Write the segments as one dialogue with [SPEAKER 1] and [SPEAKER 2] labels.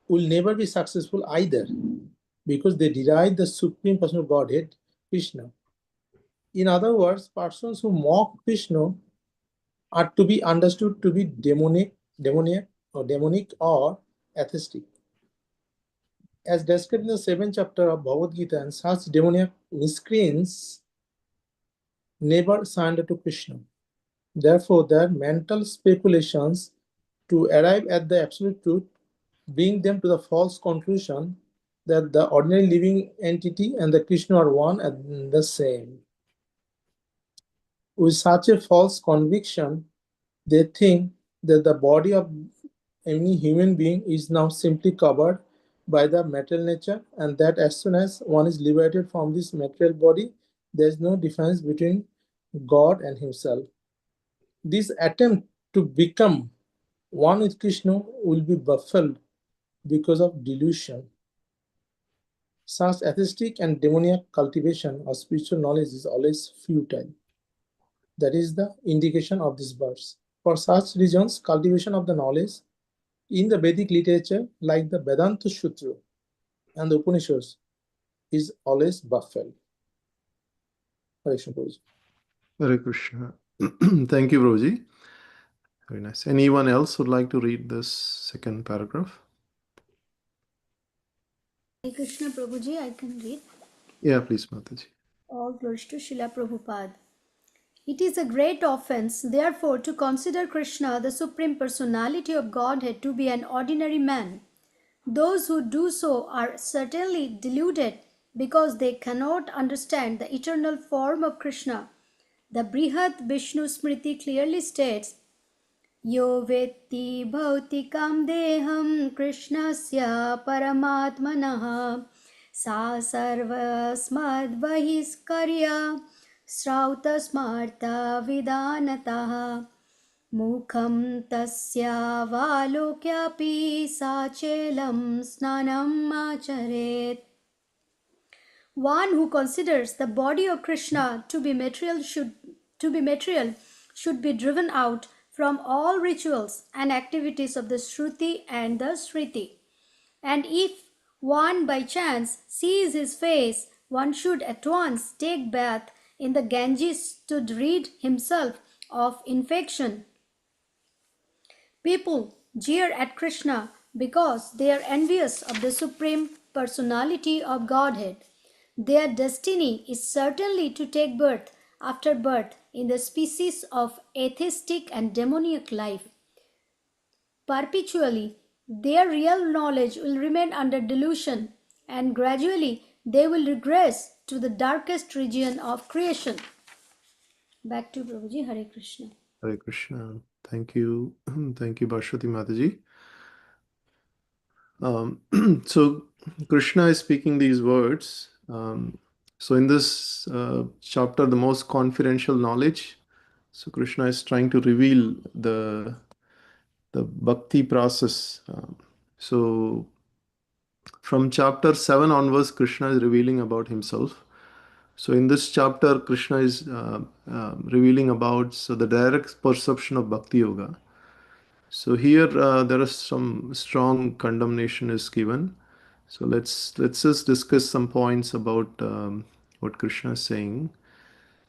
[SPEAKER 1] will never be successful either, because they deny the Supreme Personal Godhead, Krishna. In other words, persons who mock Krishna are to be understood to be demonic or atheistic. As described in the 7th chapter of Bhagavadgita, and such demoniac miscreants never surrender to Krishna. Therefore, their mental speculations to arrive at the absolute truth bring them to the false conclusion that the ordinary living entity and the Krishna are one and the same. With such a false conviction, they think that the body of any human being is now simply covered by the material nature, and that as soon as one is liberated from this material body, there is no difference between God and himself. This attempt to become one with Krishna will be baffled because of delusion. Such atheistic and demoniac cultivation of spiritual knowledge is always futile. That is the indication of this verse. For such reasons, cultivation of the knowledge in the Vedic literature, like the Vedanta Sutra and the Upanishads, is always baffled. Hare Krishna, Prabhuji.
[SPEAKER 2] Hare Krishna. Thank you, Prabhuji. Very nice. Anyone else would like to read this second paragraph?
[SPEAKER 3] Hare Krishna, Prabhuji, I can read.
[SPEAKER 2] Yeah, please, Mataji.
[SPEAKER 3] All glories to Srila Prabhupada. It is a great offense, therefore, to consider Krishna, the Supreme Personality of Godhead, to be an ordinary man. Those who do so are certainly deluded because they cannot understand the eternal form of Krishna. The Brihad Vishnu Smriti clearly states, Yo vetti bhautikam deham krishnasya paramatmanaha sa sarvasmadvahiskarya srautasmarta vidanataha mukham tasya valokyapi sachelam snanam acharet. One who considers the body of Krishna to be material should be driven out from all rituals and activities of the Shruti and the Smriti. And if one by chance sees his face, one should at once take bath in the Ganges to rid himself of infection. People jeer at Krishna because they are envious of the Supreme Personality of Godhead. Their destiny is certainly to take birth after birth in the species of atheistic and demoniac life. Perpetually, their real knowledge will remain under delusion, and gradually they will regress to the darkest region of creation. Back to Prabhuji. Hare Krishna.
[SPEAKER 2] Hare Krishna. Thank you. Thank you, Bhashwati Mataji. So Krishna is speaking these words. So in this chapter, the most confidential knowledge, so Krishna is trying to reveal the bhakti process. So from chapter 7 onwards, Krishna is revealing about himself. So in this chapter, Krishna is revealing about the direct perception of bhakti yoga. So here there is some strong condemnation is given. So let's just discuss some points about what Krishna is saying.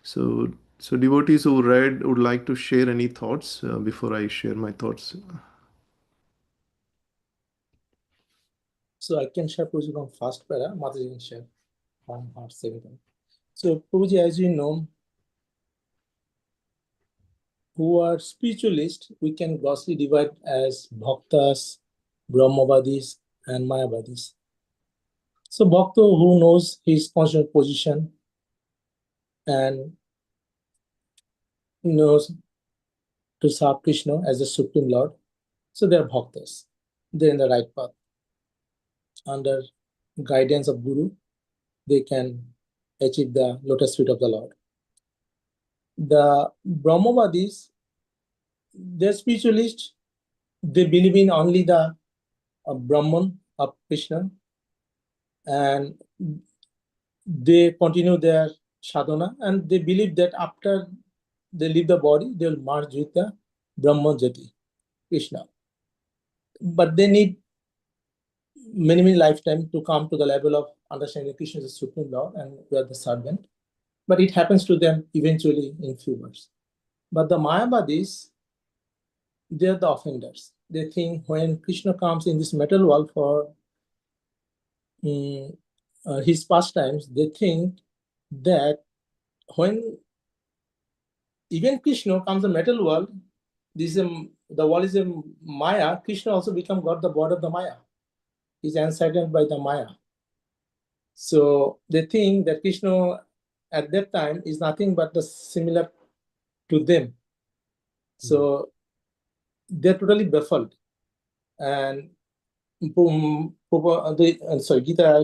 [SPEAKER 2] So devotees who read would like to share any thoughts before I share my thoughts.
[SPEAKER 1] So I can share Prabhuji from first para, Mataji can share from our second. So Prabhuji, as you know, who are spiritualists, we can grossly divide as Bhaktas, Brahmavadis, and Mayavadis. So Bhakta who knows his conscious position and knows to serve Krishna as the Supreme Lord, so they are Bhaktas. They're in the right path. Under guidance of Guru, they can achieve the lotus feet of the Lord. The Brahmavadis, they're spiritualists. They believe in only the Brahman of Krishna, and they continue their sadhana, and they believe that after they leave the body, they will merge with the Brahman Jati, Krishna. But they need many lifetimes to come to the level of understanding Krishna is the Supreme Lord and we are the servant. But it happens to them eventually in few months. But the Mayavadis, they are the offenders. They think when Krishna comes in this metal world for his pastimes, they think that when even Krishna comes in metal world, this the world is a Maya. Krishna also become God, the god of the Maya. He's encircled by the Maya. So they think that Krishna at that time is nothing but the similar to them. So they're totally baffled. And Gita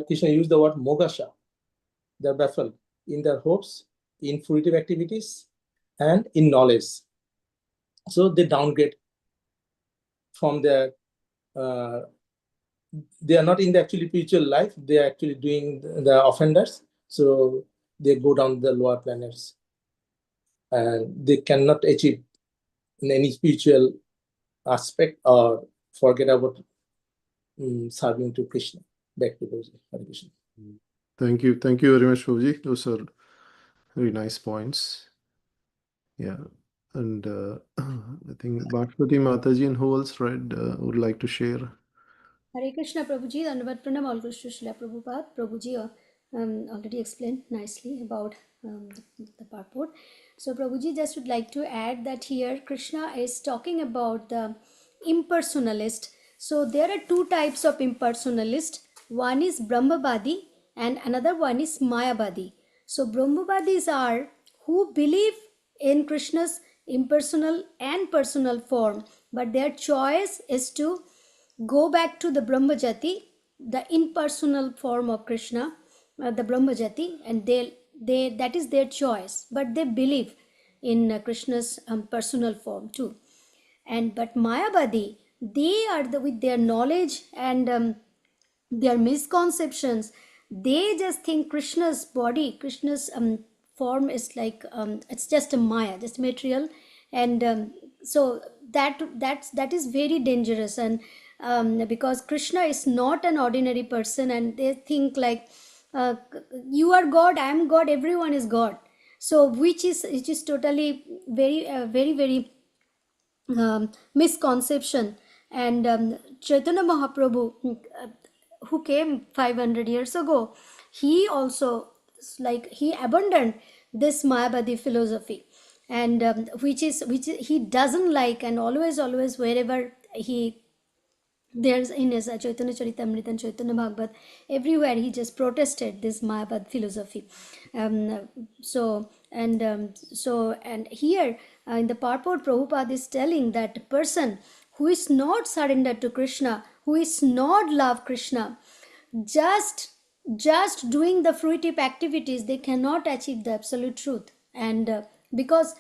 [SPEAKER 1] Krishna used the word mogasha. They're baffled in their hopes, in fruitive activities, and in knowledge. So they downgrade from their they are not in the actually spiritual life, they are actually doing the offenders. So they go down the lower planets and they cannot achieve in any spiritual aspect or forget about serving to Krishna. Back to those. Hare Krishna.
[SPEAKER 2] Thank you very much, Prabhuji. Those are very nice points. Yeah, and I think Bhagavati Mataji and who else would like to share?
[SPEAKER 3] Hare Krishna Prabhuji, Dandavat Pranam, all goes to Srila Prabhupada. Prabhuji already explained nicely about the purport. So Prabhuji just would like to add that here Krishna is talking about the impersonalist. So there are two types of impersonalist. One is Brahmavadi and another one is Mayavadi. So Brahmavadis are who believe in Krishna's impersonal and personal form, but their choice is to go back to the Brahmajati, the impersonal form of Krishna, the Brahmajati, and they that is their choice. But they believe in Krishna's personal form too. And but Mayavadi, they are with their knowledge and their misconceptions, they just think Krishna's body, Krishna's form is like it's just a Maya, just material, and so that is very dangerous. And because Krishna is not an ordinary person, and they think like uh, you are God, I am God, everyone is God. So which is totally very misconception. And Chaitanya Mahaprabhu, who came 500 years ago, he also like he abandoned this Mayavadi philosophy, and which he doesn't like, and always wherever he there's in his Chaitanya Charitamrita and Chaitanya Bhagavat, everywhere he just protested this Mayavad philosophy. And here in the purport, Prabhupada is telling that person who is not surrendered to Krishna, who is not love Krishna, just doing the fruitive activities, they cannot achieve the absolute truth. And because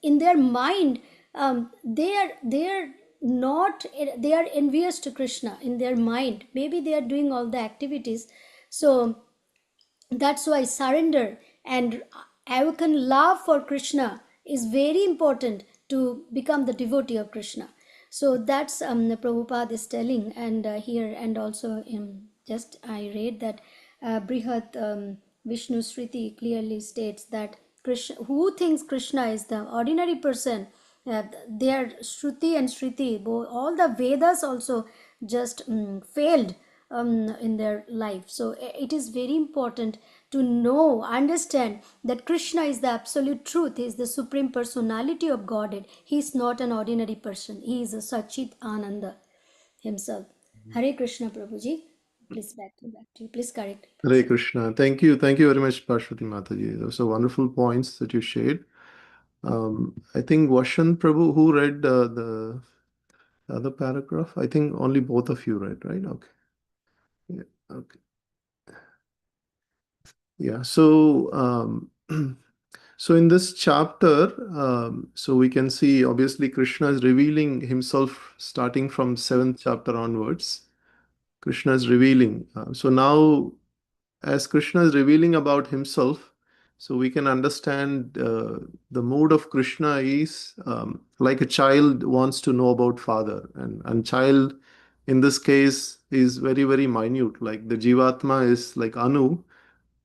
[SPEAKER 3] in their mind they are not, they are envious to Krishna in their mind. Maybe they are doing all the activities. So that's why surrender and awaken love for Krishna is very important to become the devotee of Krishna. So that's Prabhupada is telling. And here, and also just I read that Brihat Vishnu Sriti clearly states that Krishna, who thinks Krishna is the ordinary person, their Shruti and Sriti, all the Vedas also just failed in their life. So it is very important to know, understand that Krishna is the absolute truth. He is the supreme personality of Godhead. He is not an ordinary person. He is a Sachit Ananda himself. Hare Krishna Prabhuji. Please back to you. Please correct.
[SPEAKER 2] Hare Krishna. Thank you very much, Bhagavati Mataji. Those are wonderful points that you shared. I think Vashan Prabhu, who read the other paragraph? I think only both of you read, right? Okay. Yeah. Okay. Yeah. So, so in this chapter, so we can see obviously Krishna is revealing himself starting from 7th chapter onwards. Krishna is revealing. So now, as Krishna is revealing about himself, so we can understand the mood of Krishna is like a child wants to know about father, and child in this case is very, very minute. Like the Jivatma is like Anu,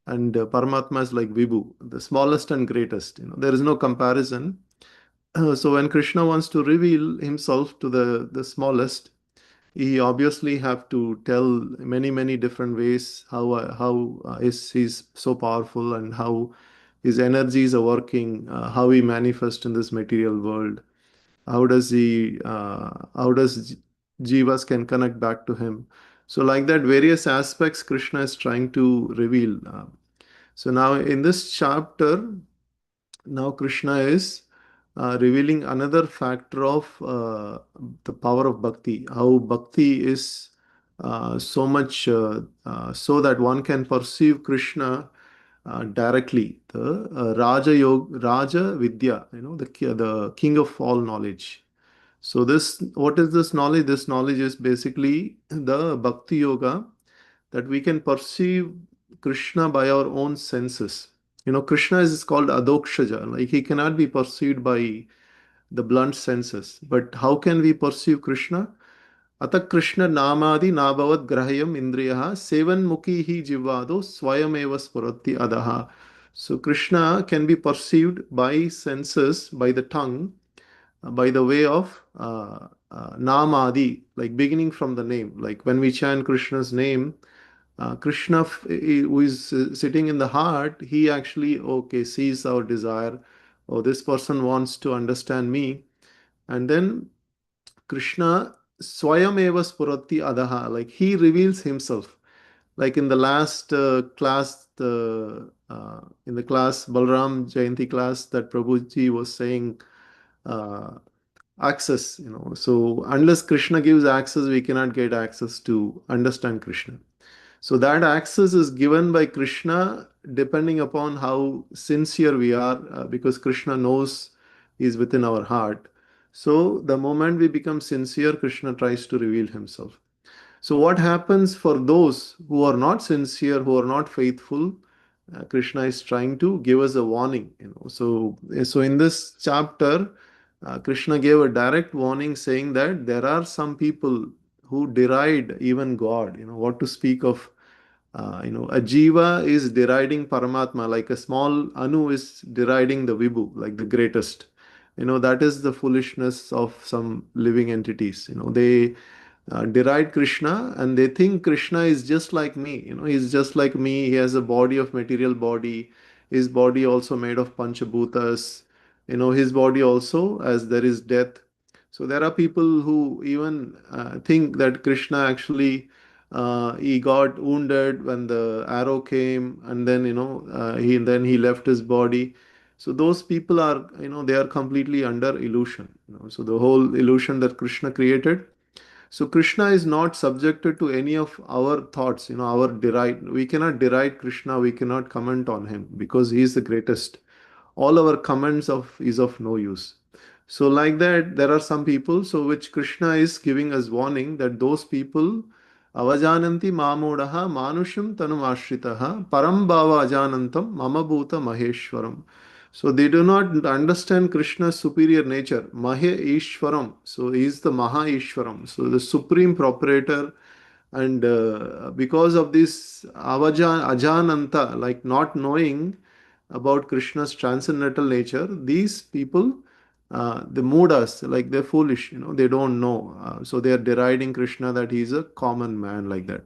[SPEAKER 2] and Paramatma is like Vibhu, the smallest and greatest. There is no comparison. So when Krishna wants to reveal himself to the smallest, he obviously have to tell many, many different ways how is he's so powerful, and how his energies are working, how he manifests in this material world, how does jivas can connect back to him. So like that, various aspects Krishna is trying to reveal. So now in this chapter, now Krishna is revealing another factor of the power of bhakti, how bhakti is so much so that one can perceive Krishna directly. The Raja Vidya, the king of all knowledge. So this, what is this knowledge? This knowledge is basically the bhakti yoga, that we can perceive Krishna by our own senses. Krishna is called Adokshaja, like he cannot be perceived by the blunt senses. But how can we perceive Krishna? Ata Krishna namadi nabhavat grahayam indriyaha sevan mukhi hi jivado swayameva spurati adaha. So Krishna can be perceived by senses, by the tongue, by the way of namadi, like beginning from the name. Like when we chant Krishna's name, Krishna, who is sitting in the heart, he actually, okay, sees our desire. Oh, this person wants to understand me. And then Krishna, Swayam eva spurati adaha, like he reveals himself. Like in the last class, in the class, Balram Jayanti class, that Prabhuji was saying, uh, access, So unless Krishna gives access, we cannot get access to understand Krishna. So that access is given by Krishna depending upon how sincere we are, because Krishna knows is within our heart. So the moment we become sincere, Krishna tries to reveal himself. So what happens for those who are not sincere, who are not faithful? Krishna is trying to give us a warning. So in this chapter, Krishna gave a direct warning saying that there are some people who deride even God. What to speak of a jiva is deriding Paramatma, like a small Anu is deriding the Vibhu, like the greatest. That is the foolishness of some living entities. They deride Krishna, and they think Krishna is just like me. He's just like me. He has a body of material body. His body also made of panchabhutas. His body also, as there is death. So there are people who even think that Krishna actually he got wounded when the arrow came, and then he left his body. So those people are, they are completely under illusion. So the whole illusion that Krishna created. So Krishna is not subjected to any of our thoughts, our deride. We cannot deride Krishna. We cannot comment on him because he is the greatest. All our comments of is of no use. So like that, there are some people, so which Krishna is giving us warning that those people, avajananti mamodaha manusham tanum ashritaha param bhava ajanantam mama bhuta maheshwaram. So they do not understand Krishna's superior nature, Mahe Ishwaram. So he is the Maha Ishwaram, so the supreme proprietor. And because of this ajananta, like not knowing about Krishna's transcendental nature, these people, they mood us like they're foolish, they don't know. So they are deriding Krishna that he's a common man, like that.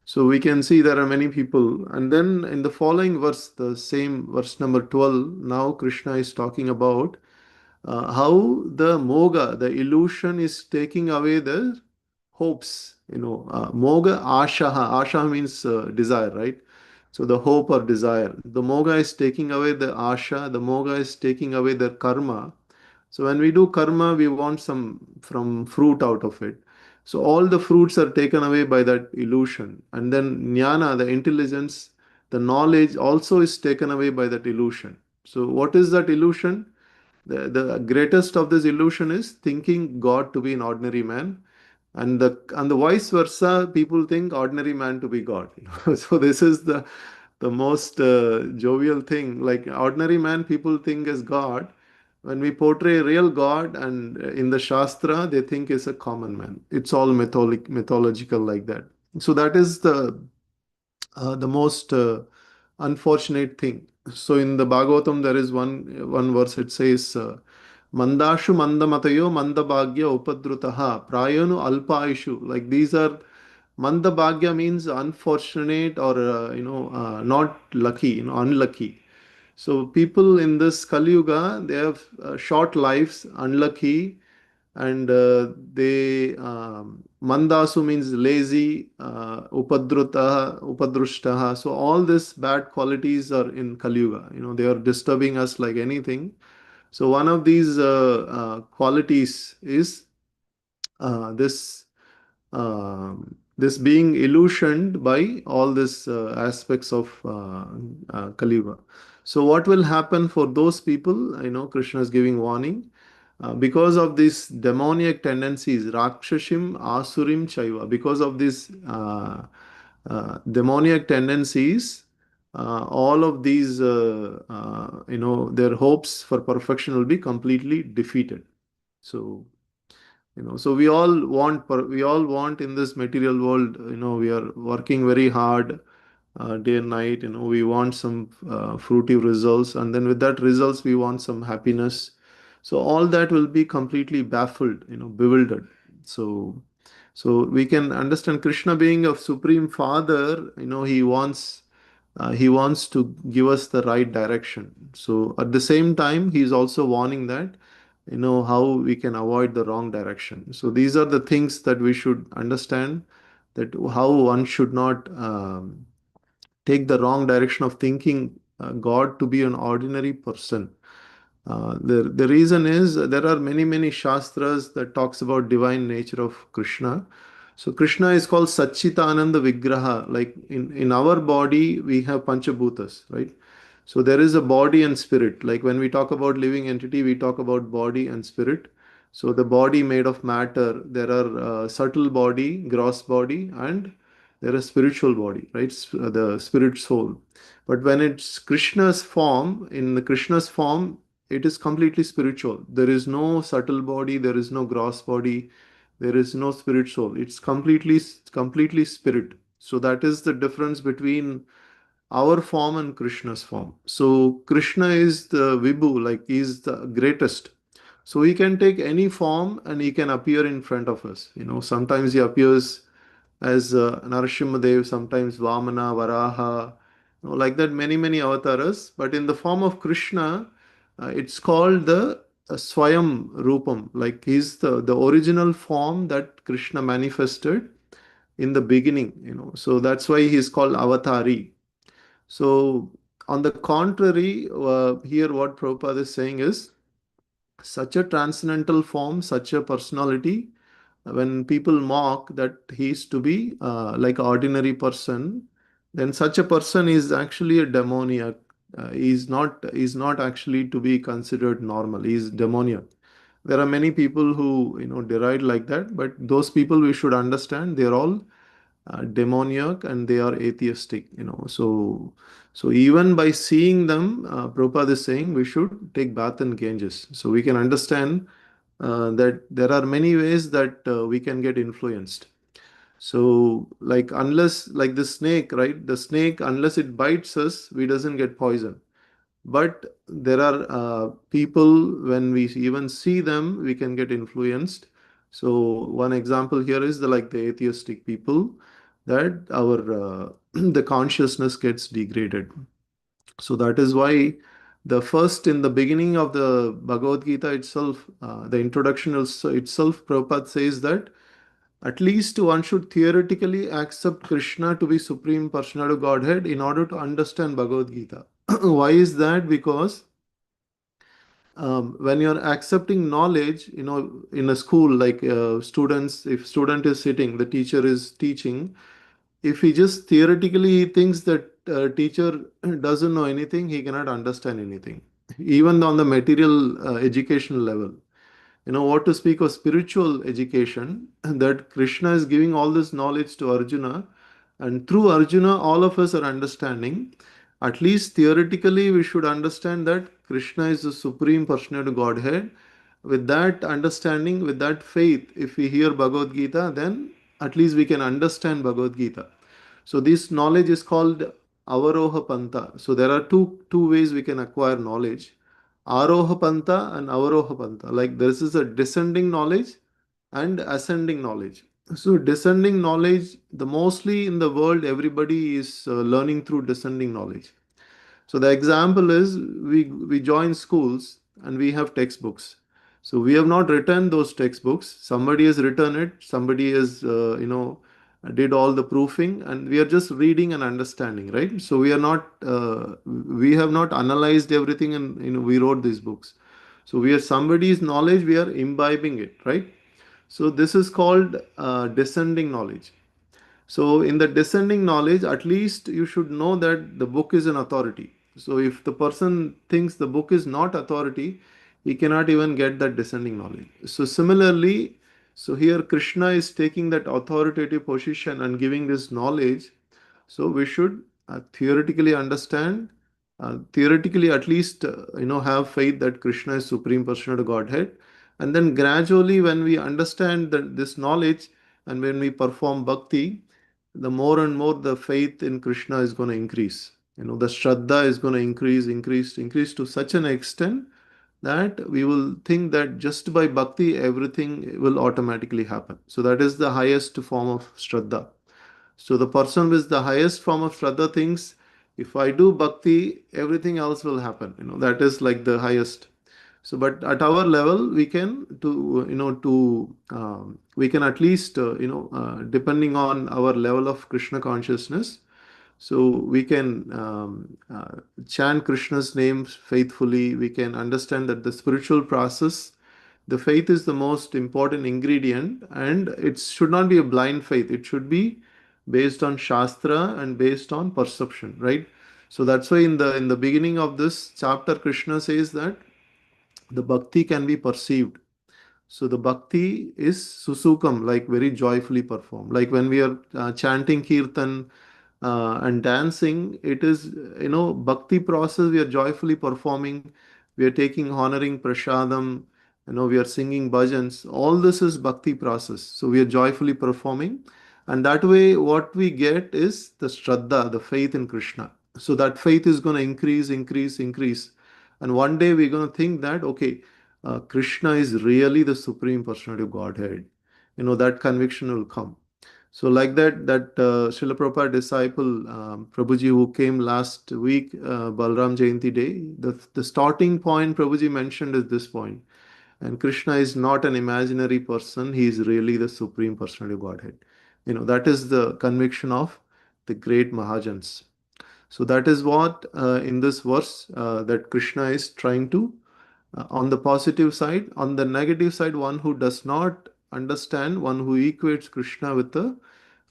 [SPEAKER 2] So we can see there are many people. And then in the following verse, the same verse number 12, now Krishna is talking about how the moga, the illusion, is taking away the hopes. Moga ashaha. Asha means desire, right? So the hope or desire. The moga is taking away the asha. The moga is taking away the karma. So when we do karma, we want some from fruit out of it. So all the fruits are taken away by that illusion. And then jnana, the intelligence, the knowledge also is taken away by that illusion. So what is that illusion? The greatest of this illusion is thinking God to be an ordinary man. And the vice versa, people think ordinary man to be God. So this is the most jovial thing. Like ordinary man, people think as God, when we portray a real God, and in the Shastra, they think is a common man. It's all mythological like that. So that is the most unfortunate thing. So in the Bhagavatam, there is one verse. It says, "Mandashu mandamatayo mandabhagya upadrutaha prayanu alpaishu." Like these are mandabhagya means unfortunate, or not lucky, unlucky. So people in this Kali Yuga, they have short lives, unlucky, and they mandasu means lazy, upadrushtaha. So all these bad qualities are in Kali Yuga. They are disturbing us like anything. So one of these qualities is this this being illusioned by all these aspects of Kali Yuga. So what will happen for those people? Krishna is giving warning. Because of these demoniac tendencies, Rakshashim, Asurim, Chaiva, because of these demoniac tendencies, all of these, their hopes for perfection will be completely defeated. So, so we all want in this material world, we are working very hard day and night, we want some fruity results, and then with that results we want some happiness. So all that will be completely baffled, bewildered. So we can understand Krishna being a supreme father, he wants to give us the right direction. So at the same time, he is also warning that how we can avoid the wrong direction. So these are the things that we should understand, that how one should not take the wrong direction of thinking God to be an ordinary person. The reason is there are many shastras that talks about divine nature of Krishna. So Krishna is called Satchitananda Vigraha. Like in our body we have Panchabhutas, right? So there is a body and spirit. Like when we talk about living entity, we talk about body and spirit. So the body made of matter, there are subtle body, gross body, and there is spiritual body, right? The spirit soul. But when it's Krishna's form, in the Krishna's form, it is completely spiritual. There is no subtle body, there is no gross body, there is no spirit soul. It's completely spirit. So that is the difference between our form and Krishna's form. So Krishna is the Vibhu, like he is the greatest. So he can take any form and he can appear in front of us. Sometimes he appears as Narasimhadev, sometimes Vamana, Varaha, like that, many avatars. But in the form of Krishna, it's called the Swayam Rupam. Like he's the original form that Krishna manifested in the beginning. So that's why he's called Avatari. So on the contrary, here what Prabhupada is saying is, such a transcendental form, such a personality, when people mock that he is to be like an ordinary person, then such a person is actually a demoniac. He is not actually to be considered normal. He is demoniac. There are many people who deride like that, but those people we should understand they are all demoniac and they are atheistic. So even by seeing them, Prabhupada is saying we should take bath in Ganges. So we can understand that there are many ways that we can get influenced. So like unless, like the snake, right? The snake, unless it bites us, we doesn't get poison. But there are people, when we even see them, we can get influenced. So one example here is the atheistic people, that our the consciousness gets degraded. So that is why the first, in the beginning of the Bhagavad Gita itself, the introduction itself, Prabhupada says that at least one should theoretically accept Krishna to be Supreme Personality of Godhead in order to understand Bhagavad Gita. Why is that? Because when you're accepting knowledge, in a school, like students, if student is sitting, the teacher is teaching, if he just theoretically thinks that teacher doesn't know anything, he cannot understand anything, even on the material educational level. What to speak of spiritual education, that Krishna is giving all this knowledge to Arjuna, and through Arjuna, all of us are understanding. At least theoretically, we should understand that Krishna is the Supreme Personality Godhead, with that understanding, with that faith, if we hear Bhagavad Gita, then at least we can understand Bhagavad Gita. So this knowledge is called Avaroha Panta. So there are two ways we can acquire knowledge. Aroha Panta and Avaroha Panta. Like this is a descending knowledge and ascending knowledge. So descending knowledge, the mostly in the world, everybody is learning through descending knowledge. So the example is we join schools and we have textbooks. So we have not written those textbooks. Somebody has written it. Somebody has did all the proofing, and we are just reading and understanding, right? So we have not analyzed everything, and we wrote these books. So we are somebody's knowledge. We are imbibing it, right? So this is called descending knowledge. So, in the descending knowledge, at least you should know that the book is an authority. So, if the person thinks the book is not authority, he cannot even get that descending knowledge. So, similarly, so here Krishna is taking that authoritative position and giving this knowledge. So, we should theoretically understand, theoretically at least, have faith that Krishna is Supreme Personality Godhead. And then gradually, when we understand that this knowledge and when we perform bhakti, the more and more the faith in Krishna is going to increase. The Shraddha is going to increase to such an extent that we will think that just by bhakti everything will automatically happen. So that is the highest form of Shraddha. So the person with the highest form of Shraddha thinks, if I do bhakti, everything else will happen. That is like the highest. So, but at our level, we can we can at least depending on our level of Krishna consciousness, so we can chant Krishna's names faithfully. We can understand that the spiritual process, the faith is the most important ingredient, and it should not be a blind faith. It should be based on Shastra and based on perception, right? So that's why in the beginning of this chapter, Krishna says that the bhakti can be perceived. So the bhakti is susukam, like very joyfully performed. Like when we are chanting kirtan and dancing, it is, bhakti process, we are joyfully performing. We are taking honoring prasadam, we are singing bhajans. All this is bhakti process. So we are joyfully performing. And that way, what we get is the shraddha, the faith in Krishna. So that faith is going to increase. And one day we're going to think that, okay, Krishna is really the Supreme Personality of Godhead. That conviction will come. So like that Srila Prabhupada disciple, Prabhuji, who came last week, Balram Jayanti Day, the starting point Prabhuji mentioned is this point. And Krishna is not an imaginary person. He is really the Supreme Personality of Godhead. That is the conviction of the great Mahajans. So that is what in this verse that Krishna is trying to on the positive side. On the negative side, one who does not understand, one who equates Krishna with the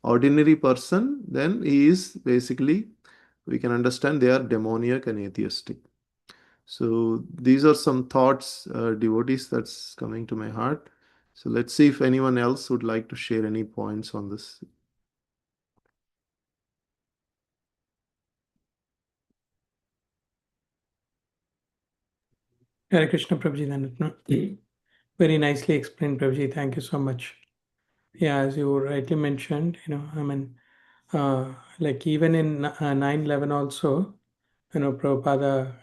[SPEAKER 2] ordinary person, then he is basically, we can understand they are demoniac and atheistic. So these are some thoughts, devotees, that's coming to my heart. So let's see if anyone else would like to share any points on this.
[SPEAKER 4] Hare Krishna, Prabhuji. Then very nicely explained, Prabhuji. Thank you so much. Yeah, as you rightly mentioned, like even in 9/11 also, Prabhupada,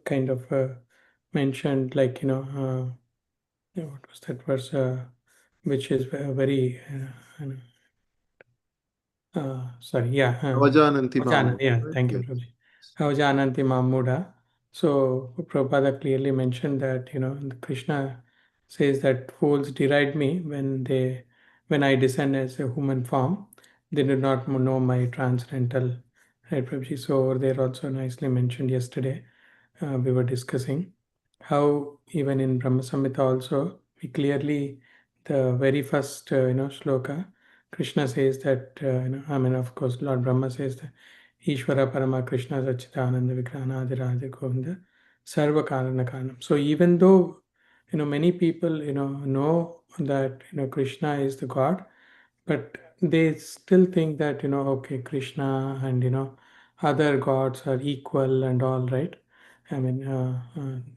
[SPEAKER 4] kind of mentioned, like, what was that verse, which is very, sorry, yeah,
[SPEAKER 2] Avajananti
[SPEAKER 4] Avjana, yeah,
[SPEAKER 2] Mamu,
[SPEAKER 4] thank you,
[SPEAKER 2] right?
[SPEAKER 4] Prabhuji. Avjananti Mamuda. So Prabhupada clearly mentioned that, Krishna says that fools deride me when I descend as a human form. They do not know my transcendental, right, Prabhuji? So over there also nicely mentioned yesterday, we were discussing how even in Brahma Samhita also, we clearly, the very first, shloka, Krishna says that, of course, Lord Brahma says that Ishvara Parama Krishna Sachidananda Vigrana Adhirada Govinda Sarva Karana Karanam. So even though, many people, know that, Krishna is the God, but they still think that, okay, Krishna and, other gods are equal and all, right? I mean,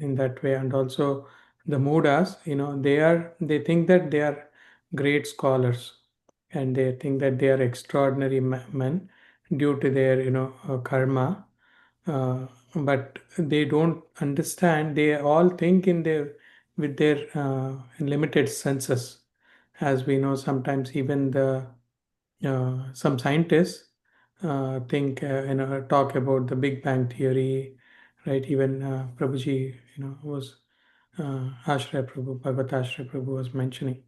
[SPEAKER 4] in that way. And also the Mudas, they think that they are great scholars, and they think that they are extraordinary men due to their, karma. But they don't understand. They all think in their with their limited senses. As we know, sometimes even the some scientists think, talk about the Big Bang theory, right? Even Prabhuji, was Ashray Prabhu, Bhagavat Ashray Prabhu was mentioning.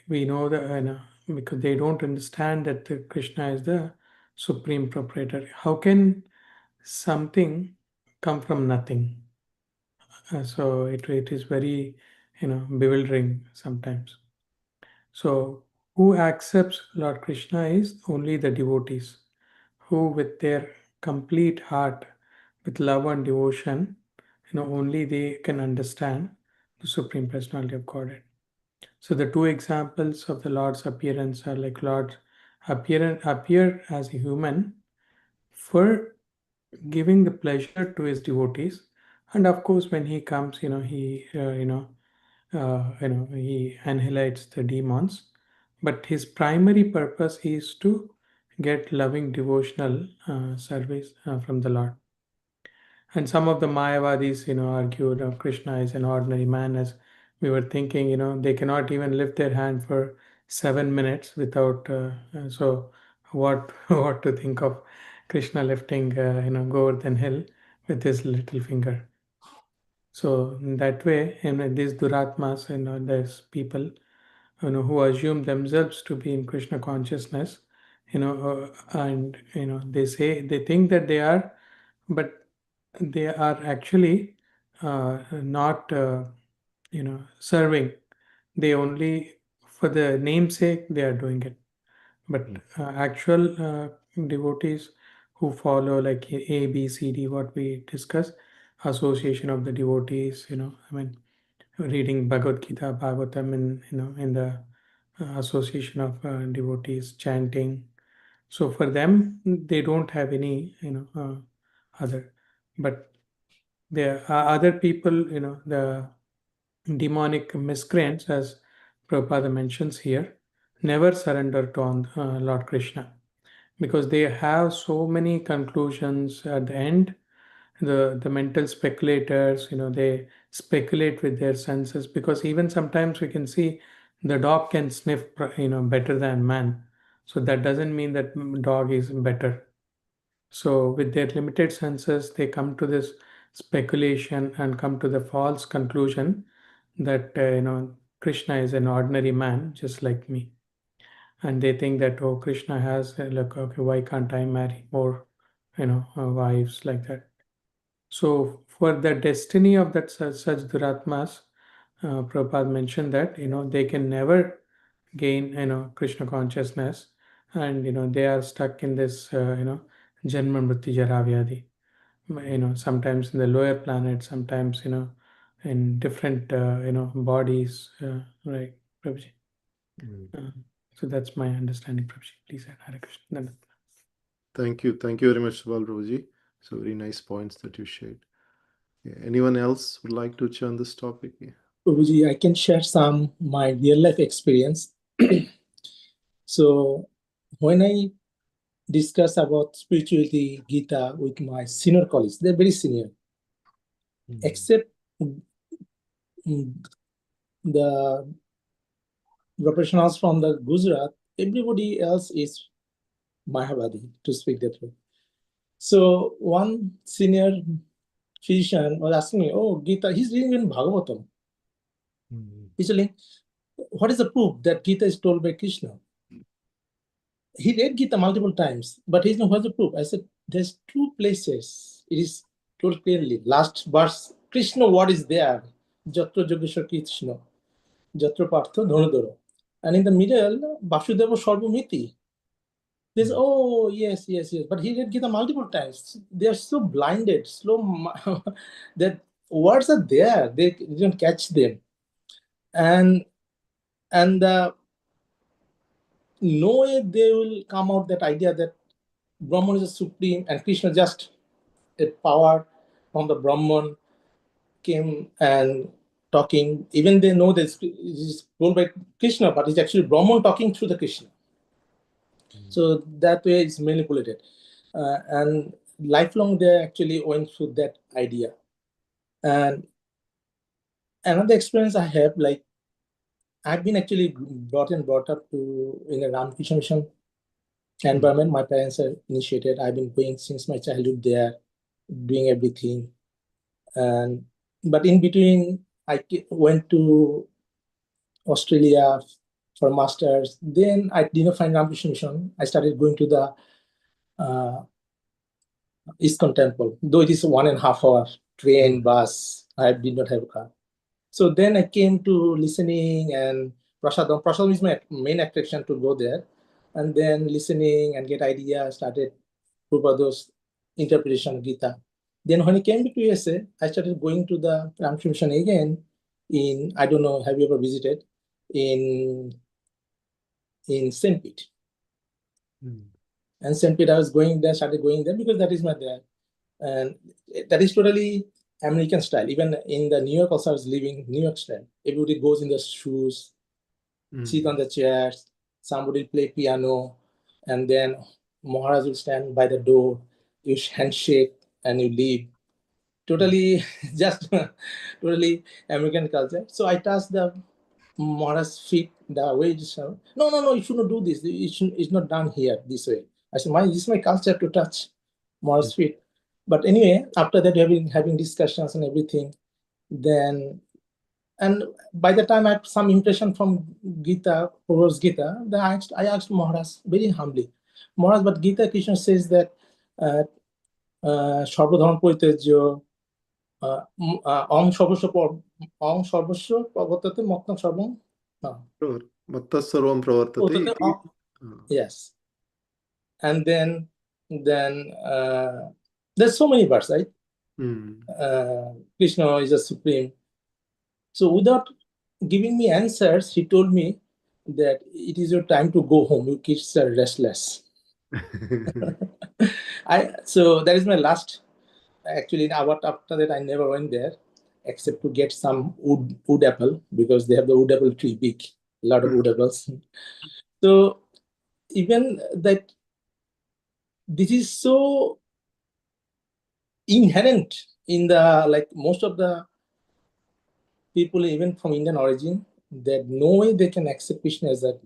[SPEAKER 4] We know that, because they don't understand that the Krishna is the supreme proprietor. How can something come from nothing? So it is very, bewildering sometimes. So who accepts Lord Krishna is only the devotees who, with their complete heart, with love and devotion, only they can understand the Supreme Personality of Godhead. So the two examples of the Lord's appearance are like Lord appear as a human for giving the pleasure to his devotees, and of course when he comes, he annihilates the demons, but his primary purpose is to get loving devotional service from the Lord. And some of the Mayavadis, argued Krishna is an ordinary man, as we were thinking, they cannot even lift their hand for 7 minutes without. So, what what to think of Krishna lifting, Govardhan hill with his little finger? So in that way, these duratmas, there's people, who assume themselves to be in Krishna consciousness, and they think that they are, but they are actually not, serving. They only, for the namesake, they are doing it. But actual devotees who follow like A, B, C, D, what we discuss, association of the devotees, I mean, reading Bhagavad Gita, Bhagavatam, in the association of devotees, chanting. So for them, they don't have any, other. But there are other people, the demonic miscreants, as Prabhupada mentions here, never surrender to Lord Krishna, because they have so many conclusions at the end. The mental speculators, they speculate with their senses, because even sometimes we can see the dog can sniff, better than man. So that doesn't mean that dog is better. So with their limited senses, they come to this speculation and come to the false conclusion that, Krishna is an ordinary man just like me. And they think that, oh, Krishna has, like, okay, why can't I marry more, wives like that? So for the destiny of that such duratmas, Prabhupada mentioned that, they can never gain, Krishna consciousness, and they are stuck in this, janma mrityu jara vyadhi. Sometimes in the lower planets, sometimes, in different, bodies, right, Prabhuji. Uh, so that's my understanding, Prabhuji. Please add Hare Krishna.
[SPEAKER 2] Thank you. Thank you very much, Subal Prabhuji. So very nice points that you shared. Yeah. Anyone else would like to churn this topic? Yeah.
[SPEAKER 1] Prabhuji, I can share some my real life experience. So when I discuss about spirituality Gita with my senior colleagues, they're very senior, except the professionals from the Gujarat, everybody else is Mayavadi, to speak that way. So one senior physician was asking me, oh, Gita, he's reading in Bhagavatam. He's telling, what is the proof that Gita is told by Krishna? He read Gita multiple times, but he's not, what's the proof? I said, there's two places. It is told clearly. Last verse, Krishna, what is there? Jatra Yogeshwar Krishna, Jatra Partha Dhanodara. And in the middle, Vasudeva Sarvamiti. There's, oh, yes, yes, yes. But he read Gita multiple times. They are so blinded, slow, that words are there. They don't catch them. And no way they will come out that idea that Brahman is a supreme and Krishna just a power from the Brahman came and talking. Even they know this is told by Krishna, but it's actually Brahman talking through the Krishna. So that way it's manipulated. And lifelong they actually went through that idea. And another experience I have, like I've been actually brought up to in a Ramakrishna mission environment. My parents are initiated. I've been going since my childhood there, doing everything. And but in between, went to Australia for masters. Then I didn't find Ramakrishna mission. I started going to the uh, ISKCON temple, though it is 1.5 hour train bus. I did not have a car. So then I came to listening and prasadam. Prasadam is my main attraction to go there. And then listening and get idea, started Prabhupada's interpretation of Gita. Then when I came to USA, I started going to the Ramkrishna Mission again in, I don't know, have you ever visited, in St. Pete. And St. Pete, I was going there, started going there because that is my there. And that is totally American style. Even in the New York also, I was living New York style. Everybody goes in the shoes, sit on the chairs, somebody play piano, and then Maharaj will stand by the door, you handshake and you leave. Totally, just totally American culture. So I touched the Maharaj's feet the way it is. No, you should not do this. It's not done here this way. I said, this is my culture to touch Maharaj's feet. But anyway, after that, having discussions and everything, then, and by the time I had some impression from Gita, Prabhupada's Gita, then I asked Maharaj very humbly, Maharaj, but Gita Krishna says that Sarvadharma Parityajya, Om Sarvasya Pravatate Moktam Sarvam.
[SPEAKER 2] Mattasarvam pravartate iti.
[SPEAKER 1] Yes. And then there's so many verses, right? Krishna is a supreme. So without giving me answers, he told me that it is your time to go home. You kids are restless. So that is my last. Actually, after that, I never went there except to get some wood apple, because they have the wood apple tree big, a lot of wood apples. So even that, this is so inherent in the, like, most of the people, even from Indian origin, that no way they can accept Krishna as a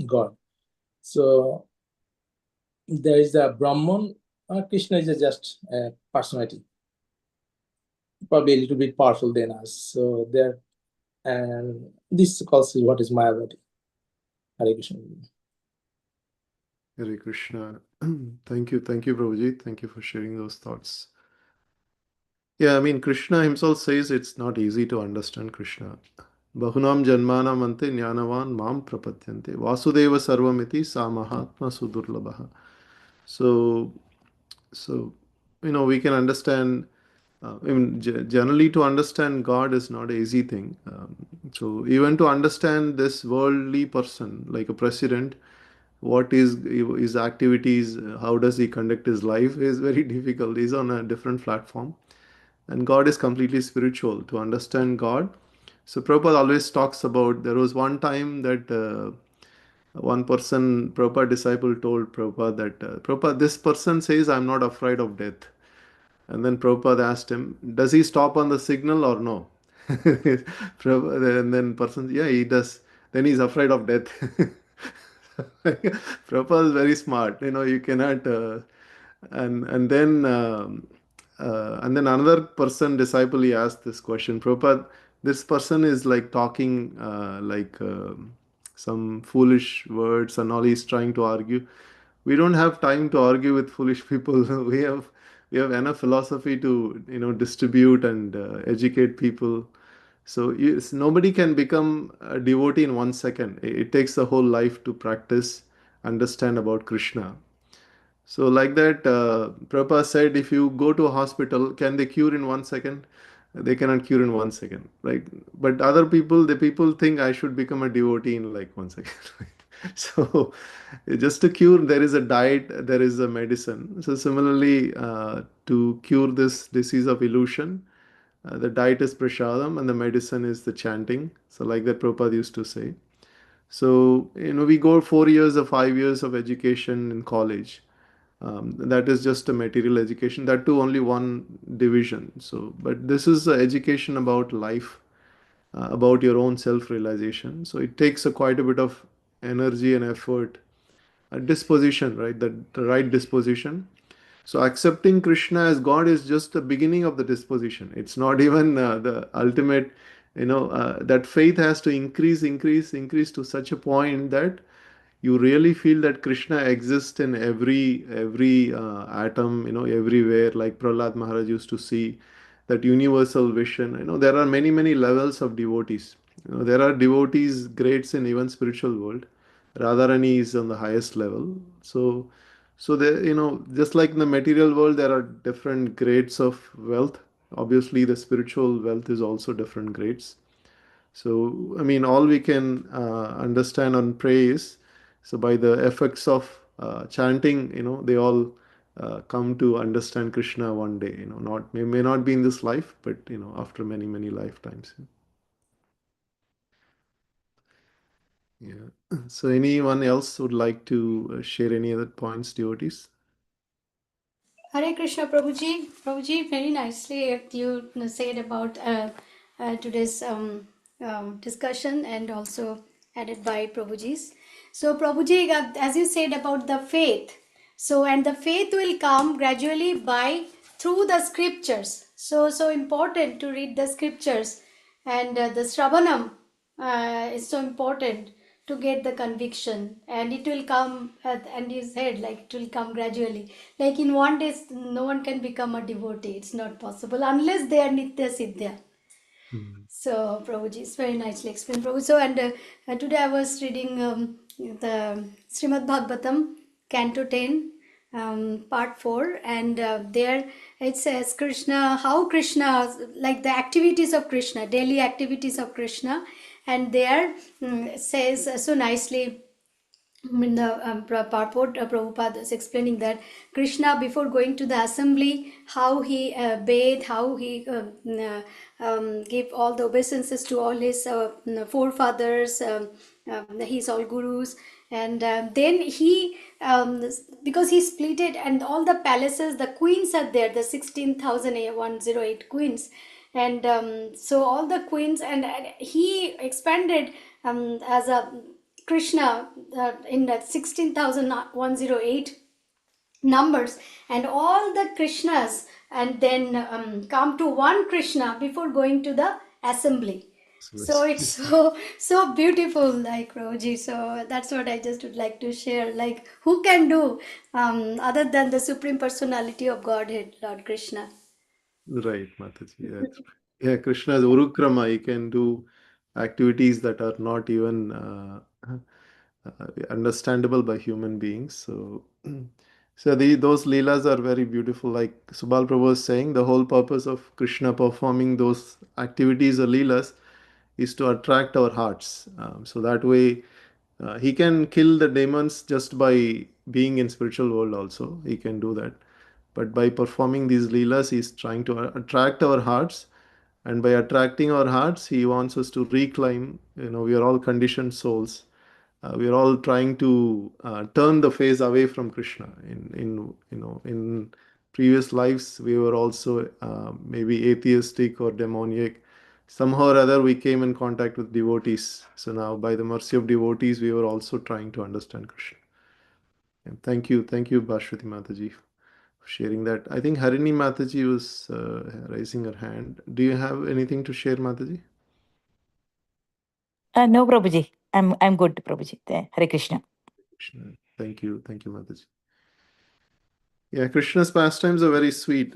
[SPEAKER 1] God. So there is a Brahman, Krishna is just a personality, probably a little bit powerful than us. So there, and this also what is Mayavadi. Hare Krishna.
[SPEAKER 2] Hare Krishna. Thank you, Prabhuji. Thank you for sharing those thoughts. Yeah, I mean, Krishna himself says it's not easy to understand Krishna. Bahunam janmanam ante jnanavan mam prapatyante vasudeva sarvamiti sa mahatma sudurlabha. So, we can understand. Generally, to understand God is not an easy thing. So, even to understand this worldly person, like a president, what is his activities, how does he conduct his life, is very difficult. He's on a different platform. And God is completely spiritual. To understand God, so Prabhupada always talks about, there was one time that one person, Prabhupada disciple, told Prabhupada that, Prabhupada, this person says I'm not afraid of death. And then Prabhupada asked him, does he stop on the signal or no? And then person, yeah, he does. Then he's afraid of death. Prabhupada is very smart. You cannot. And then another person, disciple, he asked this question, Prabhupada, this person is like talking some foolish words and all, he's trying to argue. We don't have time to argue with foolish people. We have enough philosophy to distribute and educate people. So nobody can become a devotee in 1 second. It takes a whole life to practice, understand about Krishna. So like that, Prabhupada said, if you go to a hospital, can they cure in 1 second? They cannot cure in 1 second, right? But other people, the people think I should become a devotee in like 1 second. So just to cure, there is a diet, there is a medicine. So similarly, to cure this disease of illusion, the diet is prashadam and the medicine is the chanting. So like that Prabhupada used to say. So, we go 4 years or 5 years of education in college. That is just a material education. That too only one division. So, but this is education about life, about your own self-realization. So it takes quite a bit of energy and effort, a disposition, right? The right disposition. So accepting Krishna as God is just the beginning of the disposition. It's not even the ultimate. That faith has to increase to such a point that you really feel that Krishna exists in every atom, everywhere. Like Prahlad Maharaj used to see that universal vision. There are many levels of devotees. There are devotees greats in even spiritual world. Radharani is on the highest level. So there, just like in the material world, there are different grades of wealth. Obviously, the spiritual wealth is also different grades. So, I mean, all we can understand on praise. So, by the effects of chanting, they all come to understand Krishna one day. Not may not be in this life, but after many lifetimes. Yeah. So, anyone else would like to share any other points, devotees?
[SPEAKER 3] Hare Krishna, Prabhuji. Prabhuji, very nicely you said about today's discussion and also added by Prabhuji's. So, Prabhuji, as you said about the faith, so and the faith will come gradually by through the scriptures. So important to read the scriptures, and the Shravanam is so important to get the conviction, and it will come and you said like it will come gradually, like in one day no one can become a devotee. It's not possible unless they are nitya siddhya.
[SPEAKER 2] Hmm.
[SPEAKER 3] So Prabhuji is very nicely explained, Prabhu. So and today I was reading the Srimad Bhagavatam, Canto 10, Part 4, and there it says Krishna, how Krishna, like the activities of Krishna, daily activities of Krishna, and there says so nicely in the purport, Prabhupada is explaining that Krishna, before going to the assembly, how he bathed, how he gave all the obeisances to all his forefathers, his all gurus, and then he, because he split it, and all the palaces, the queens are there, the 16,108 queens, and so all the queens, and he expanded as a Krishna in that 16,108 numbers, and all the Krishnas, and then come to one Krishna before going to the assembly.
[SPEAKER 2] So
[SPEAKER 3] So
[SPEAKER 2] that's
[SPEAKER 3] it's so beautiful, like Roji. So that's what I just would like to share. Like, who can do other than the Supreme Personality of Godhead, Lord Krishna?
[SPEAKER 2] right, Mataji. Yeah, Krishna is Urukrama. He can do activities that are not even understandable by human beings. So, so those leelas are very beautiful. Like Subal Prabhu was saying, the whole purpose of Krishna performing those activities or leelas is to attract our hearts. So that way, he can kill the demons just by being in spiritual world. Also, he can do that. But by performing these leelas, he's trying to attract our hearts, and by attracting our hearts, he wants us to reclaim. We are all conditioned souls. We are all trying to turn the face away from Krishna. In previous lives, we were also maybe atheistic or demoniac. Somehow or other, we came in contact with devotees. So now, by the mercy of devotees, we were also trying to understand Krishna. And thank you, Bhashwati Mataji, for sharing that. I think Harini Mataji was raising her hand. Do you have anything to share, Mataji?
[SPEAKER 5] No, Prabhuji. I'm good, Prabhuji. Hare Krishna.
[SPEAKER 2] Krishna. Thank you, Mataji. Yeah, Krishna's pastimes are very sweet.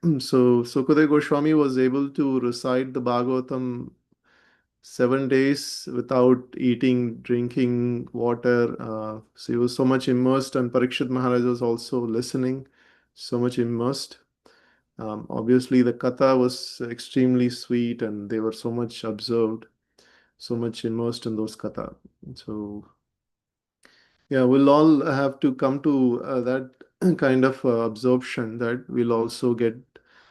[SPEAKER 2] So Sukadeva Goswami was able to recite the Bhagavatam 7 days without eating, drinking water. So he was so much immersed, and Parikshit Maharaj was also listening, so much immersed. Obviously, the katha was extremely sweet, and they were so much observed, so much immersed in those katha. So Yeah, we'll all have to come to that kind of absorption that we'll also get.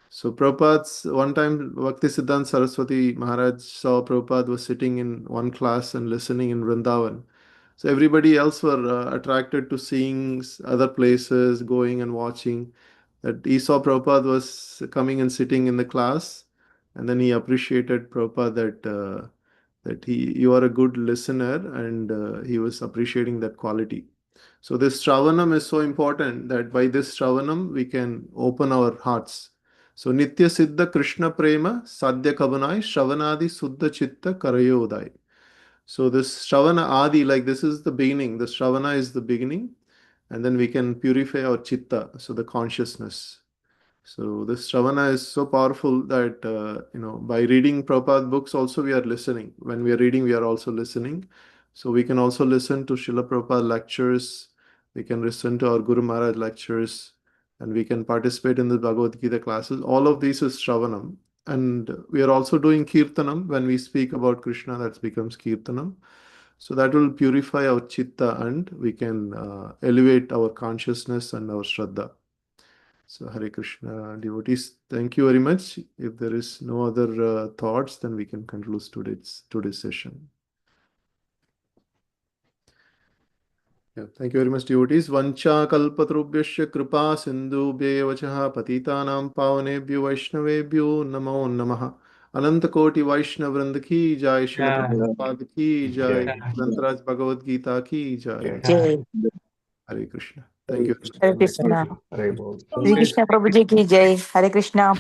[SPEAKER 2] So Prabhupada's one time Bhakti Siddhanta Saraswati Maharaj saw Prabhupada was sitting in one class and listening in Vrindavan. So everybody else were attracted to seeing other places, going and watching. That he saw Prabhupada was coming and sitting in the class, and then he appreciated Prabhupada that you are a good listener, and he was appreciating that quality. So this Shravanam is so important that by this Shravanam we can open our hearts. So Nitya Siddha Krishna Prema Sadhya Kavanai Shravanadi Suddha Chitta Karayodai. So this Shravana Adi, like this is the beginning. The Shravana is the beginning, and then we can purify our chitta, so the consciousness. So this Shravana is so powerful that by reading Prabhupada books also we are listening. When we are reading, we are also listening. So we can also listen to Srila Prabhupada lectures. We can listen to our Guru Maharaj lectures, and we can participate in the Bhagavad Gita classes. All of these is Shravanam. And we are also doing Kirtanam. When we speak about Krishna, that becomes Kirtanam. So that will purify our chitta, and we can elevate our consciousness and our Shraddha. So Hare Krishna devotees, thank you very much. If there is no other thoughts, then we can conclude today's session. Yeah, thank you very much, devotees. Vancha kalpatrubhyasya kripa sindhubhye vachaha patitanam pavnebhyo vaishnavebhyo namo namaha. Ananta Koti Vaishnav Vrinda ki jai, Srila
[SPEAKER 4] Yeah.
[SPEAKER 2] Prabhupada ki jai,
[SPEAKER 4] Yeah.
[SPEAKER 2] Grantaraj Bhagavad Gita ki jai.
[SPEAKER 5] Jai.
[SPEAKER 2] Hare Krishna. Thank you.
[SPEAKER 5] Hare Krishna.
[SPEAKER 6] Hare Bol.
[SPEAKER 5] Hare Krishna Prabhuji ki jai. Hare Krishna.